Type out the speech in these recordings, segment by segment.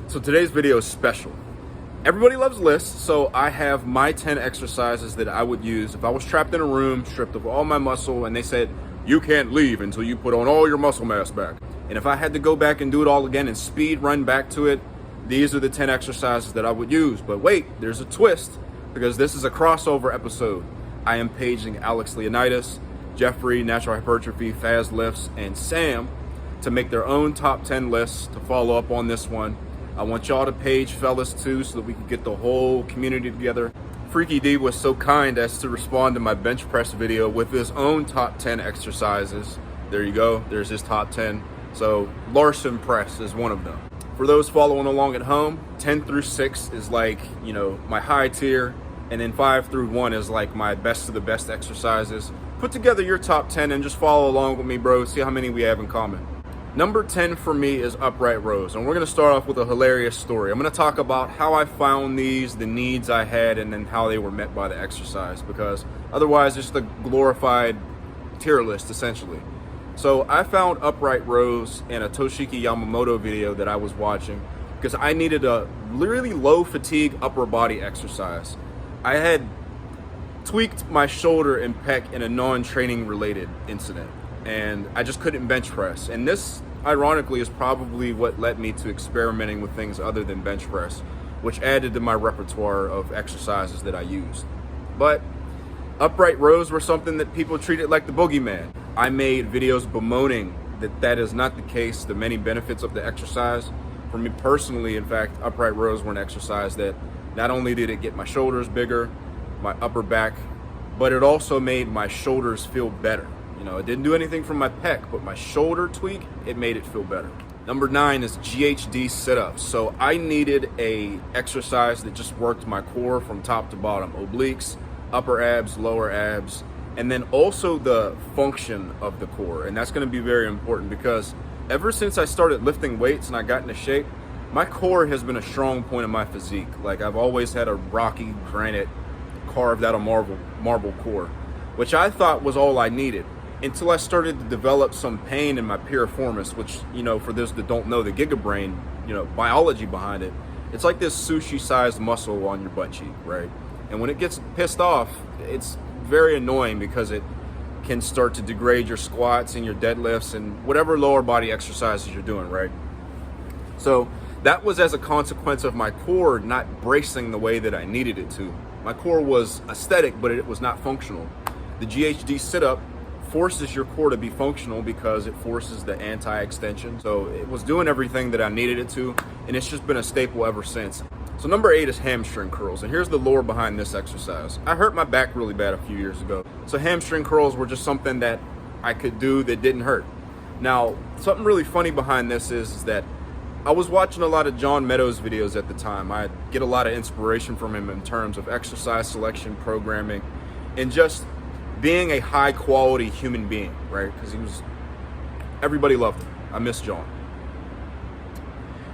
So today's video is special. Everybody loves lists, so I have my 10 exercises that I would use if I was trapped in a room, stripped of all my muscle, and they said, you can't leave until you put on all your muscle mass back. And if I had to go back and do it all again and speed run back to it, these are the 10 exercises that I would use. But wait, there's a twist, because this is a crossover episode. I am paging Alex Leonidas, Jeffrey, Natural Hypertrophy, Faz Lifts, and Sam to make their own top 10 lists to follow up on this one. I want y'all to page fellas too so that we can get the whole community together. Freaky D was so kind as to respond to my bench press video with his own top 10 exercises. There you go, there's his top 10. So Larson press is one of them. For those following along at home, 10 through 6 is like, you know, my high tier, and then 5 through 1 is like my best of the best exercises. Put together your top 10 and just follow along with me, bro. See how many we have in common. Number 10 for me is upright rows, and we're going to start off with a hilarious story. I'm going to talk about how I found these, the needs I had, and then how they were met by the exercise, because otherwise it's the glorified tier list essentially. So I found upright rows in a Toshiki Yamamoto video that I was watching because I needed a really low fatigue upper body exercise. I had tweaked my shoulder and pec in a non-training related incident, and I just couldn't bench press. And this, ironically, is probably what led me to experimenting with things other than bench press, which added to my repertoire of exercises that I used. But upright rows were something that people treated like the boogeyman. I made videos bemoaning that that is not the case, the many benefits of the exercise. For me personally, in fact, upright rows were an exercise that not only did it get my shoulders bigger, my upper back, but it also made my shoulders feel better. You know, it didn't do anything for my pec, but my shoulder tweak, it made it feel better. Number 9 is GHD sit-ups. So I needed a exercise that just worked my core from top to bottom, obliques, upper abs, lower abs, and then also the function of the core. And that's gonna be very important because ever since I started lifting weights and I got into shape, my core has been a strong point of my physique. Like I've always had a rocky granite carved out of marble core, which I thought was all I needed, until I started to develop some pain in my piriformis, which, you know, for those that don't know the gigabrain, you know, biology behind it, it's like this sushi-sized muscle on your butt cheek, right? And when it gets pissed off, it's very annoying because it can start to degrade your squats and your deadlifts and whatever lower body exercises you're doing, right? So that was as a consequence of my core not bracing the way that I needed it to. My core was aesthetic, but it was not functional. The GHD sit-up forces your core to be functional because it forces the anti-extension. So it was doing everything that I needed it to, and it's just been a staple ever since. So number 8 is hamstring curls, and here's the lore behind this exercise. I hurt my back really bad a few years ago, so hamstring curls were just something that I could do that didn't hurt. Now, something really funny behind this is that I was watching a lot of John Meadows videos at the time. I get a lot of inspiration from him in terms of exercise selection, programming, and just being a high quality human being, right? Because everybody loved him. I miss John.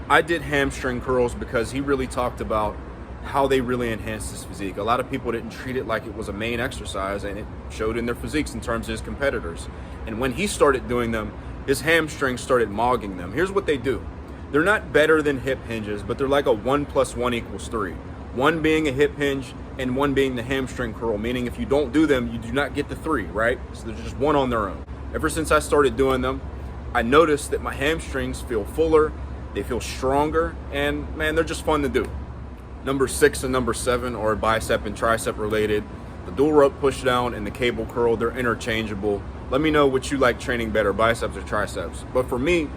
I did hamstring curls because he really talked about how they really enhanced his physique. A lot of people didn't treat it like it was a main exercise, and it showed in their physiques in terms of his competitors. And when he started doing them, his hamstrings started mogging them. Here's what they do. They're not better than hip hinges, but they're like a 1 + 1 = 3. 1 being a hip hinge and 1 being the hamstring curl, meaning if you don't do them, you do not get the 3, right? So they're just 1 on their own. Ever since I started doing them, I noticed that my hamstrings feel fuller, they feel stronger, and man, they're just fun to do. Number 6 and number 7 are bicep and tricep related. The dual rope push down and the cable curl, they're interchangeable. Let me know what you like training better, biceps or triceps. But for me,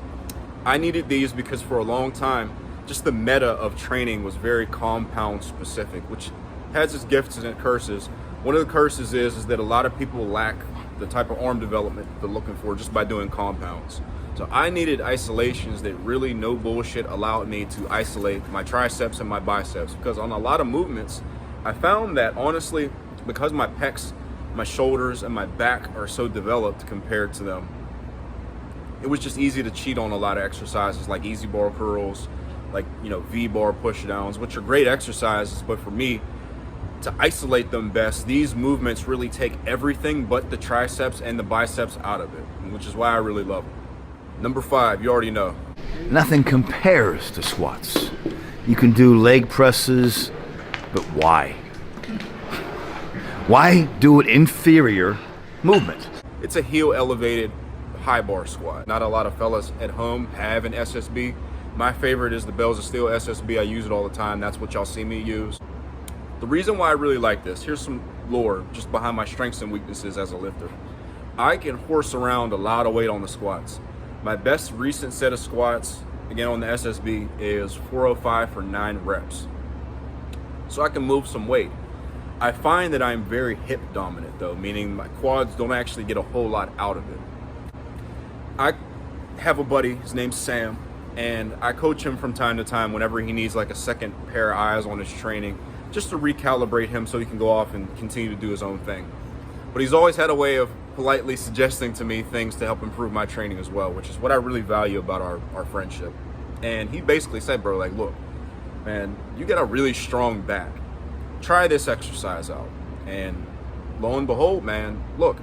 I needed these because for a long time, just the meta of training was very compound specific, which has its gifts and its curses. One of the curses is that a lot of people lack the type of arm development they're looking for just by doing compounds. So I needed isolations that really, no bullshit, allowed me to isolate my triceps and my biceps, because on a lot of movements, I found that honestly, because my pecs, my shoulders, and my back are so developed compared to them, it was just easy to cheat on a lot of exercises like easy bar curls, like, you know, V-bar push downs, which are great exercises, but for me, to isolate them best, these movements really take everything but the triceps and the biceps out of it, which is why I really love them. Number 5, you already know, Nothing compares to squats. You can do leg presses, but why? Why do an inferior movement? It's a heel elevated high bar squat. Not a lot of fellas at home have an SSB. My favorite is the Bells of Steel SSB. I use it all the time. That's what y'all see me use. The reason why I really like this, here's some lore just behind my strengths and weaknesses as a lifter. I can horse around a lot of weight on the squats. My best recent set of squats, again on the SSB, is 405 for 9 reps. So I can move some weight. I find that I'm very hip dominant though, meaning my quads don't actually get a whole lot out of it. I have a buddy, his name's Sam, and I coach him from time to time whenever he needs like a second pair of eyes on his training, just to recalibrate him so he can go off and continue to do his own thing. But he's always had a way of politely suggesting to me things to help improve my training as well, which is what I really value about our friendship. And he basically said, bro, like, look, man, you got a really strong back. Try this exercise out. And lo and behold, man, look,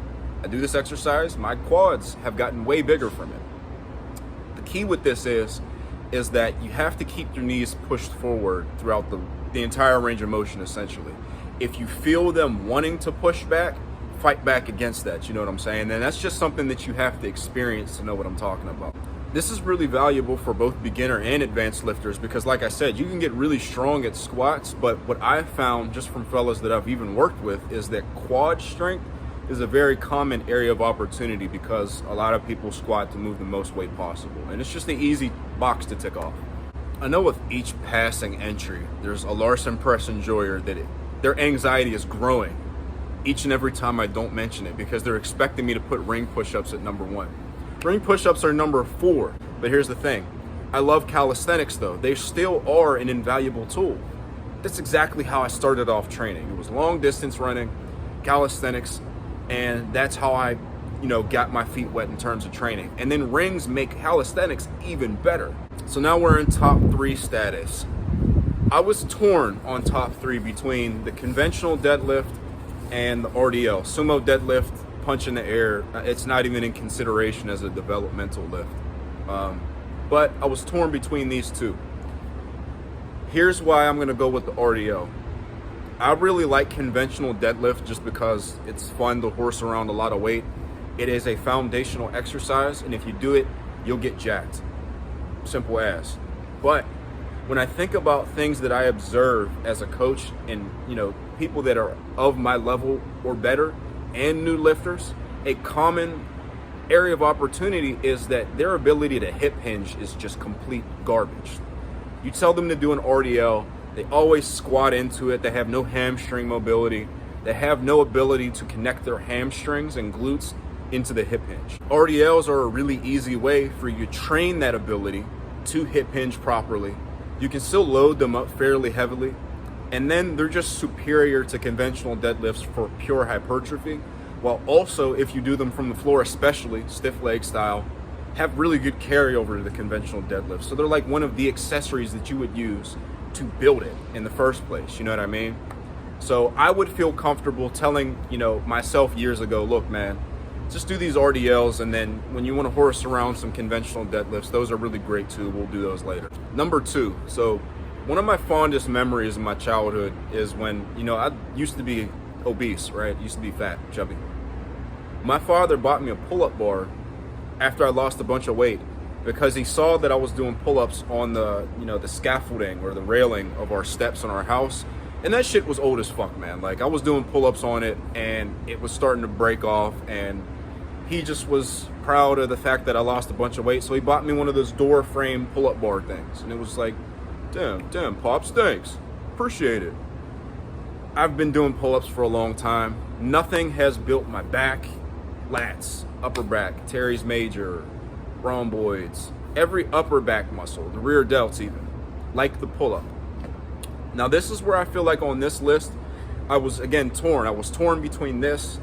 I do this exercise, my quads have gotten way bigger from it. The key with this is that you have to keep your knees pushed forward throughout the entire range of motion, essentially. If you feel them wanting to push back, fight back against that, you know what I'm saying? And that's just something that you have to experience to know what I'm talking about. This is really valuable for both beginner and advanced lifters because, like I said, you can get really strong at squats, but what I've found just from fellas that I've even worked with is that quad strength is a very common area of opportunity because a lot of people squat to move the most weight possible. And it's just an easy box to tick off. I know with each passing entry, there's a Larson press enjoyer that their anxiety is growing each and every time I don't mention it because they're expecting me to put ring push-ups at number 1. Ring push-ups are number 4, but here's the thing. I love calisthenics though. They still are an invaluable tool. That's exactly how I started off training. It was long distance running, calisthenics, and that's how I, got my feet wet in terms of training. And then rings make calisthenics even better. So now we're in top 3 status. I was torn on top 3 between the conventional deadlift and the RDL, sumo deadlift, punch in the air. It's not even in consideration as a developmental lift. But I was torn between these two. Here's why I'm gonna go with the RDL. I really like conventional deadlift just because it's fun to horse around a lot of weight. It is a foundational exercise, and if you do it, you'll get jacked. Simple as. But when I think about things that I observe as a coach and, people that are of my level or better and new lifters, a common area of opportunity is that their ability to hip hinge is just complete garbage. You tell them to do an RDL, they always squat into it, they have no hamstring mobility, they have no ability to connect their hamstrings and glutes into the hip hinge. RDLs are a really easy way for you to train that ability to hip hinge properly. You can still load them up fairly heavily, and then they're just superior to conventional deadlifts for pure hypertrophy, while also, if you do them from the floor, especially stiff leg style, have really good carryover to the conventional deadlift. So they're like one of the accessories that you would use to build it in the first place, you know what I mean? So I would feel comfortable telling, myself years ago, look, man, just do these RDLs, and then when you want to horse around some conventional deadlifts, those are really great too. We'll do those later. Number 2, so one of my fondest memories of my childhood is when, I used to be obese, right? Used to be fat, chubby. My father bought me a pull-up bar after I lost a bunch of weight because he saw that I was doing pull-ups on the, the scaffolding or the railing of our steps in our house. And that shit was old as fuck, man. Like, I was doing pull-ups on it and it was starting to break off, and he just was proud of the fact that I lost a bunch of weight. So he bought me one of those door frame pull-up bar things. And it was like, damn, Pops, thanks. Appreciate it. I've been doing pull-ups for a long time. Nothing has built my back, lats, upper back, teres major, rhomboids, every upper back muscle, the rear delts even, like the pull-up. Now this is where I feel like on this list, I was again torn. I was torn between this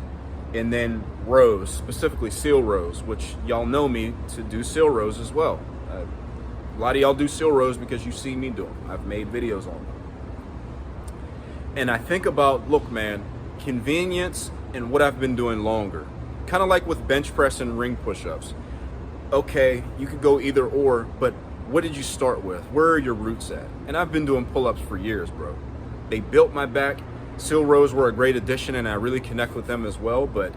and then rows, specifically seal rows, which y'all know me to do seal rows as well. A lot of y'all do seal rows because you see me do them. I've made videos on them. And I think about, look, man, convenience and what I've been doing longer. Kind of like with bench press and ring push-ups. Okay, you could go either or, but what did you start with? Where are your roots at? And I've been doing pull-ups for years, bro. They built my back. Seal rows were a great addition, and I really connect with them as well, but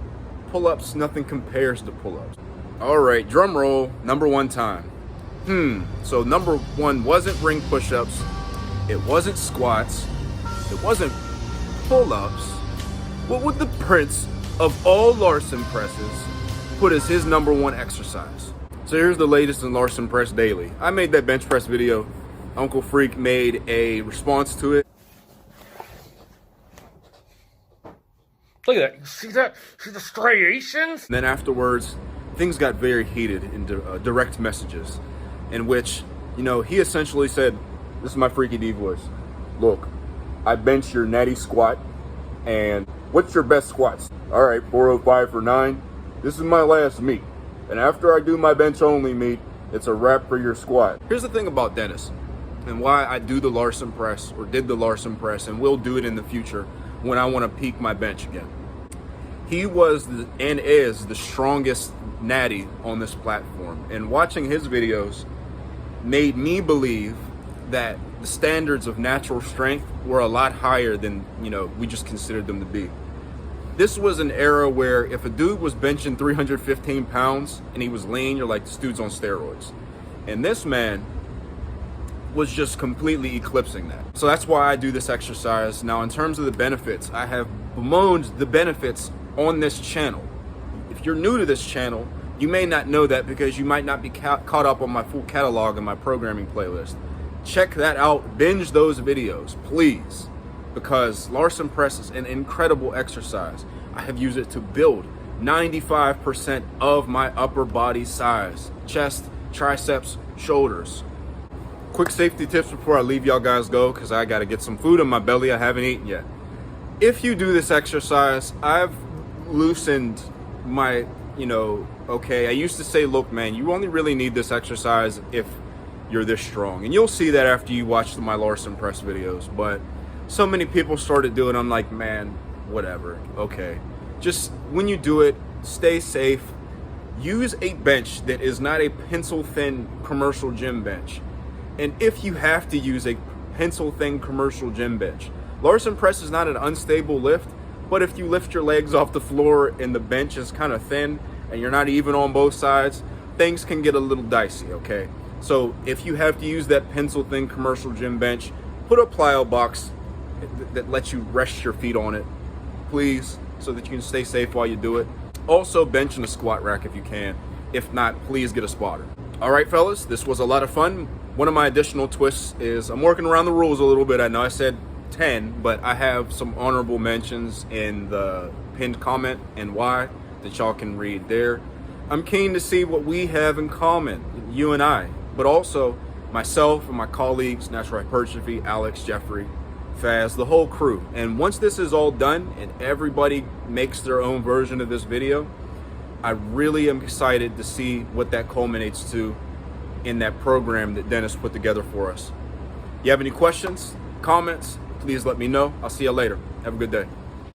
pull-ups, nothing compares to pull-ups. All right, drum roll, number one time. So number one wasn't ring push-ups, it wasn't squats, it wasn't pull-ups. What would the prince of all Larson presses put as his number one exercise? So here's the latest in Larson Press Daily. I made that bench press video. Uncle Freak made a response to it. Look at that. See that? See the striations? And then afterwards, things got very heated in direct messages, in which, you know, he essentially said, this is my Freaky D voice. Look, I bench your natty squat, and what's your best squats? All right, 405 for 9. This is my last meet. And after I do my bench only meet, it's a wrap for your squat. Here's the thing about Dennis, and why I do the Larson press, or did the Larson press, and will do it in the future when I want to peak my bench again. He was and is the strongest natty on this platform, and watching his videos made me believe that the standards of natural strength were a lot higher than, you know, we just considered them to be. This was an era where if a dude was benching 315 pounds and he was lean, you're like, this dude's on steroids. And this man was just completely eclipsing that. So that's why I do this exercise. Now, in terms of the benefits, I have bemoaned the benefits on this channel. If you're new to this channel, you may not know that because you might not be caught up on my full catalog and my programming playlist. Check that out, binge those videos, please, because Larson Press is an incredible exercise. I have used it to build 95% of my upper body size, chest, triceps, shoulders. Quick safety tips before I leave y'all guys go, because I got to get some food in my belly I haven't eaten yet. If you do this exercise, I've loosened my, okay, I used to say, look, man, you only really need this exercise if you're this strong. And you'll see that after you watch my Larson Press videos. But so many people started doing it, I'm like, man, whatever, okay. Just when you do it, stay safe. Use a bench that is not a pencil-thin commercial gym bench. And if you have to use a pencil-thin commercial gym bench, Larson Press is not an unstable lift, but if you lift your legs off the floor and the bench is kind of thin and you're not even on both sides, things can get a little dicey, okay? So if you have to use that pencil-thin commercial gym bench, put a plyo box that lets you rest your feet on it, please, so that you can stay safe while you do it. Also, bench in a squat rack if you can. If not, please get a spotter. All right, fellas, this was a lot of fun. One of my additional twists is I'm working around the rules a little bit. I know I said 10, but I have some honorable mentions in the pinned comment and why that y'all can read there. I'm keen to see what we have in common, you and I, but also myself and my colleagues, Natural Hypertrophy, Alex, Jeffrey, Faz, the whole crew. And once this is all done and everybody makes their own version of this video, I really am excited to see what that culminates to in that program that Dennis put together for us. You have any questions, comments, please let me know. I'll see you later. Have a good day.